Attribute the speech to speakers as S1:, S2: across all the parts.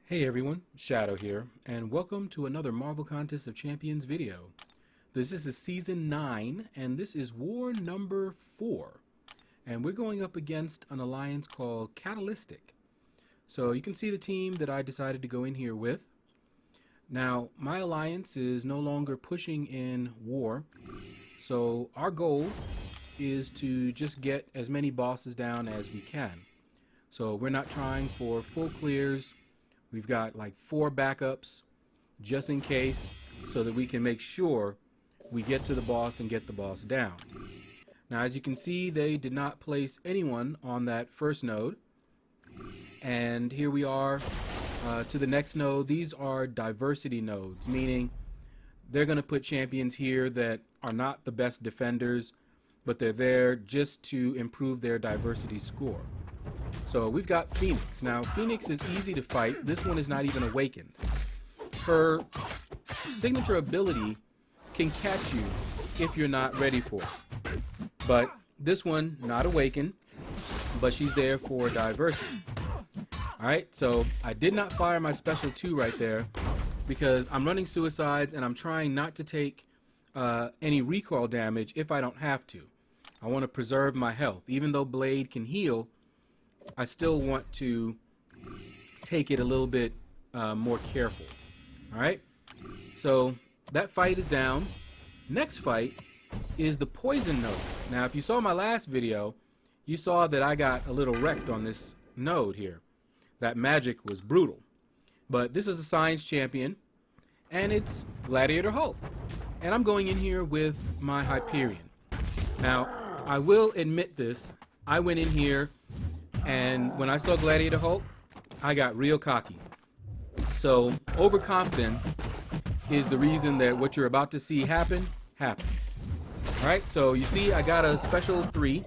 S1: Hey everyone, Shaedow here, and welcome to another Marvel Contest of Champions video. This is Season 9, and this is War number 4. And we're going up against an alliance called Catalytic. So you can see the team that I decided to go in here with. Now, my alliance is no longer pushing in war, so our goal is to just get as many bosses down as we can. So we're not trying for full clears. We've got like 4 backups just in case so that we can make sure we get to the boss and get the boss down. Now, as you can see, they did not place anyone on that first node. And here we are to the next node. These are diversity nodes, meaning they're going to put champions here that are not the best defenders, but they're there just to improve their diversity score. So we've got Phoenix. Now, Phoenix is easy to fight. This one is not even awakened. Her signature ability can catch you if you're not ready for it. But this one, not awakened, but she's there for diversity. Alright, so I did not fire my special 2 right there because I'm running suicides and I'm trying not to take any recoil damage if I don't have to. I want to preserve my health. Even though Blade can heal, I still want to take it a little bit more careful. Alright, so that fight is down. Next fight is the poison node. Now, if you saw my last video, you saw that I got a little wrecked on this node here. That magic was brutal. But this is a science champion, and it's Gladiator Hulk. And I'm going in here with my Hyperion. Now, I will admit this. I went in here, and when I saw Gladiator Hulk, I got real cocky. So, overconfidence is the reason that what you're about to see happen, happened. Alright, so you see I got a special 3,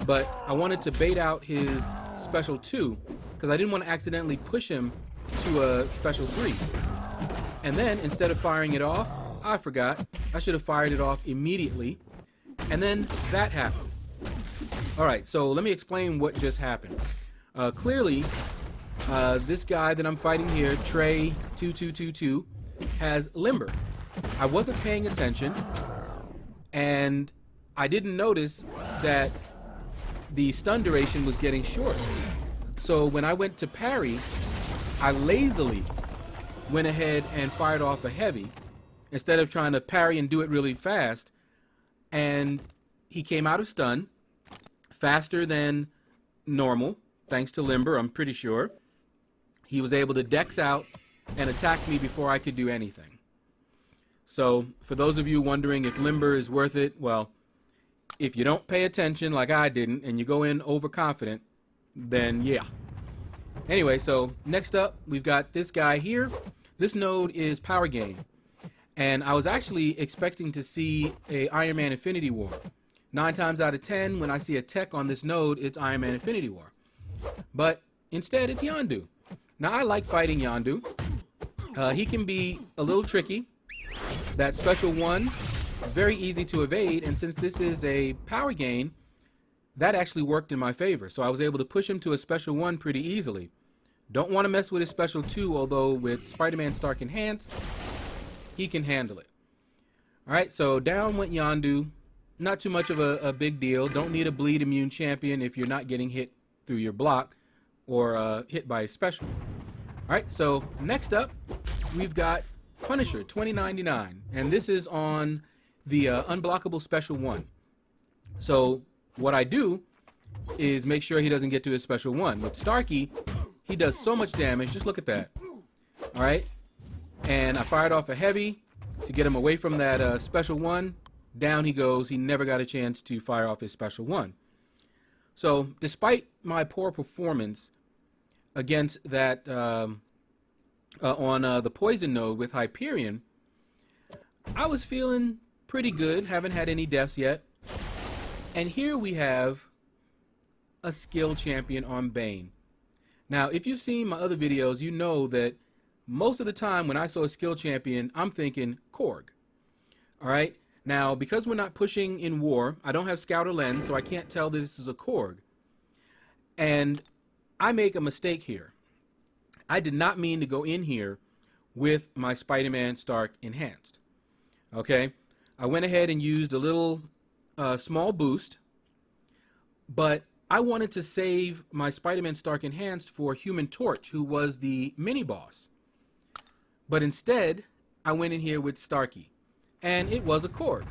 S1: but I wanted to bait out his special 2, because I didn't want to accidentally push him to a special 3. And then, instead of firing it off, I forgot. I should have fired it off immediately. And then that happened. Alright, so let me explain what just happened. Clearly, this guy that I'm fighting here, Trey2222, has Limber. I wasn't paying attention, and I didn't notice that the stun duration was getting short. So when I went to parry, I lazily went ahead and fired off a heavy instead of trying to parry and do it really fast, and he came out of stun faster than normal, thanks to Limber, I'm pretty sure. He was able to dex out and attack me before I could do anything. So, for those of you wondering if Limber is worth it, well, if you don't pay attention like I didn't, and you go in overconfident, then yeah. Anyway, so next up, we've got this guy here. This node is Power Gain. And I was actually expecting to see a Iron Man Infinity War. 9 times out of 10, when I see a tech on this node, it's Iron Man Infinity War. But instead, it's Yondu. Now, I like fighting Yondu. He can be a little tricky. That special 1 is very easy to evade, and since this is a power gain, that actually worked in my favor. So I was able to push him to a special 1 pretty easily. Don't want to mess with his special 2, although with Spider-Man Stark Enhanced, he can handle it. Alright, so down went Yondu. Not too much of a big deal. Don't need a bleed immune champion if you're not getting hit through your block or hit by a special. Alright, so next up, we've got Punisher 2099, and this is on the unblockable special 1. So what I do is make sure he doesn't get to his special 1. With Starky, he does so much damage. Just look at that. Alright, and I fired off a heavy to get him away from that special 1. Down he goes. He never got a chance to fire off his special 1. So despite my poor performance against that on the poison node with Hyperion, I was feeling pretty good. Haven't had any deaths yet. And here we have a skill champion on Bane. Now, if you've seen my other videos, you know that most of the time when I saw a skill champion, I'm thinking Korg. Alright? Now, because we're not pushing in war, I don't have Scouter Lens, so I can't tell that this is a Korg. And I make a mistake here. I did not mean to go in here with my Spider-Man Stark enhanced. Okay, I went ahead and used a little small boost, but I wanted to save my Spider-Man Stark enhanced for Human Torch, who was the mini boss. But instead, I went in here with Starky, and it was a Korg.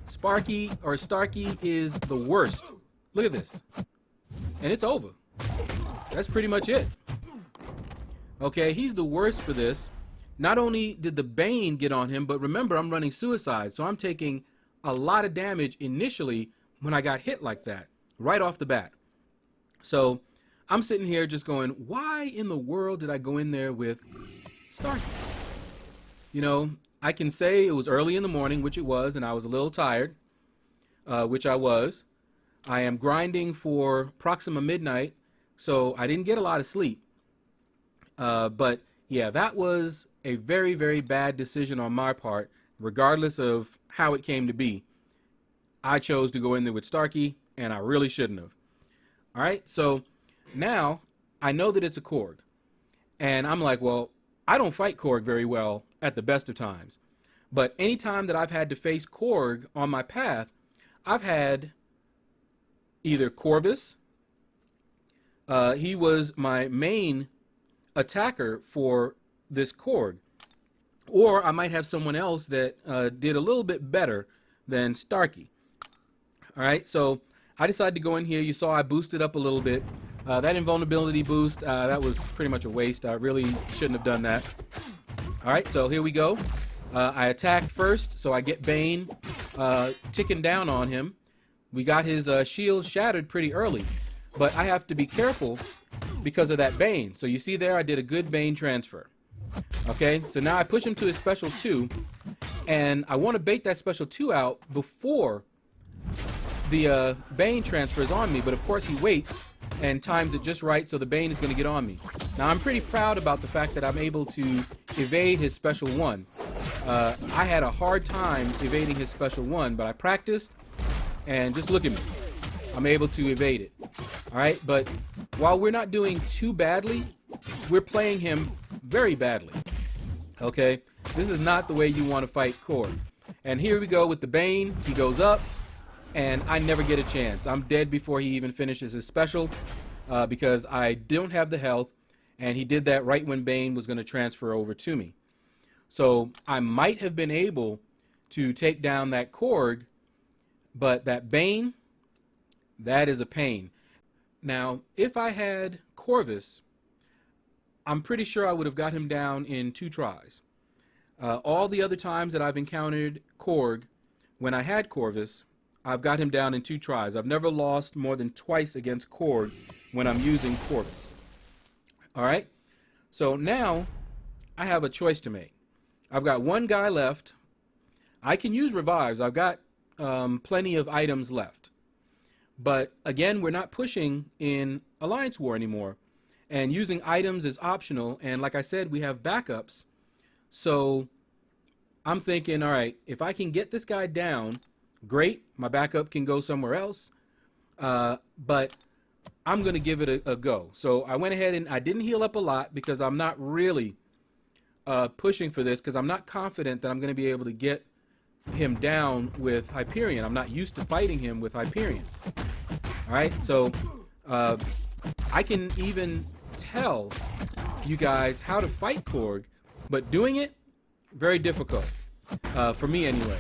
S1: Sparky or Starky is the worst. Look at this. And it's over. That's pretty much it. Okay, he's the worst for this. Not only did the Bane get on him, but remember, I'm running Suicide, so I'm taking a lot of damage initially when I got hit like that, right off the bat. So I'm sitting here just going, why in the world did I go in there with Starky? You know, I can say it was early in the morning, which it was, and I was a little tired, which I was. I am grinding for Proxima Midnight, so I didn't get a lot of sleep. But yeah, that was a very, very bad decision on my part, regardless of how it came to be. I chose to go in there with Starky, and I really shouldn't have. All right, so now I know that it's a Korg, and I'm like, well, I don't fight Korg very well at the best of times, but anytime that I've had to face Korg on my path, I've had either Corvus, he was my main attacker for this Korg, or I might have someone else that did a little bit better than Starky. All right, so I decided to go in here. You saw I boosted up a little bit. That invulnerability boost, that was pretty much a waste. I really shouldn't have done that. All right, so here we go. I attacked first, so I get Bane ticking down on him. We got his shield shattered pretty early, but I have to be careful because of that Bane. So you see there, I did a good Bane transfer. Okay, so now I push him to his special 2, and I want to bait that special 2 out before the Bane transfers on me, but of course he waits and times it just right, so the Bane is going to get on me. Now I'm pretty proud about the fact that I'm able to evade his special 1. I had a hard time evading his special 1, but I practiced, and just look at me. I'm able to evade it. All right, but while we're not doing too badly, we're playing him very badly. Okay, this is not the way you want to fight Korg. And here we go with the Bane. He goes up, and I never get a chance. I'm dead before he even finishes his special because I don't have the health, and he did that right when Bane was going to transfer over to me. So I might have been able to take down that Korg, but that Bane, that is a pain. Now, if I had Corvus, I'm pretty sure I would have got him down in 2 tries. All the other times that I've encountered Korg, when I had Corvus, I've got him down in 2 tries. I've never lost more than twice against Korg when I'm using Corvus. All right? So now I have a choice to make. I've got 1 guy left. I can use revives. I've got plenty of items left. But again, we're not pushing in Alliance War anymore. And using items is optional. And like I said, we have backups. So I'm thinking, all right, if I can get this guy down, great. My backup can go somewhere else. But I'm going to give it a go. So I went ahead and I didn't heal up a lot because I'm not really pushing for this, because I'm not confident that I'm going to be able to get him down with Hyperion. I'm not used to fighting him with Hyperion. All right, so I can even tell you guys how to fight Korg, but doing it, very difficult, for me anyway.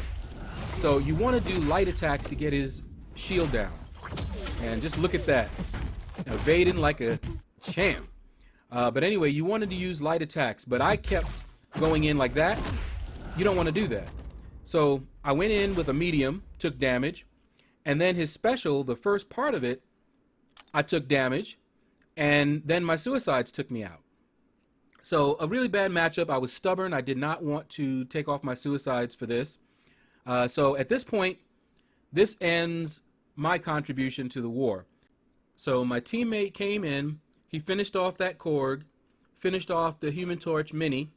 S1: So you want to do light attacks to get his shield down. And just look at that, evading like a champ. But anyway, you wanted to use light attacks, but I kept going in like that. You don't want to do that. So I went in with a medium, took damage, and then his special, the first part of it, I took damage, and then my suicides took me out. So a really bad matchup. I was stubborn. I did not want to take off my suicides for this. So at this point, this ends my contribution to the war. So my teammate came in. He finished off that Korg, finished off the Human Torch Mini,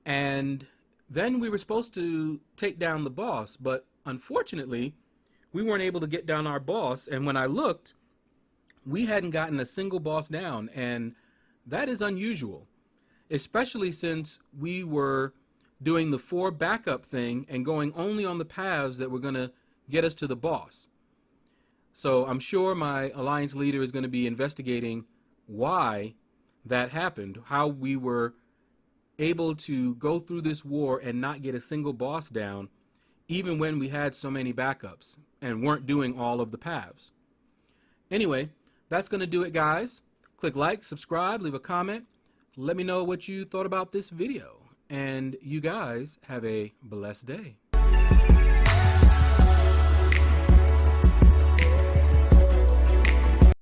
S1: and then we were supposed to take down the boss, but unfortunately, we weren't able to get down our boss, and when I looked, we hadn't gotten a single boss down, and That is unusual, especially since we were doing the 4 backup thing and going only on the paths that were going to get us to the boss. So I'm sure my alliance leader is going to be investigating why that happened, how we were able to go through this war and not get a single boss down, even when we had so many backups and weren't doing all of the paths. Anyway, that's going to do it, guys. Click like, subscribe, leave a comment. Let me know what you thought about this video. And you guys have a blessed day.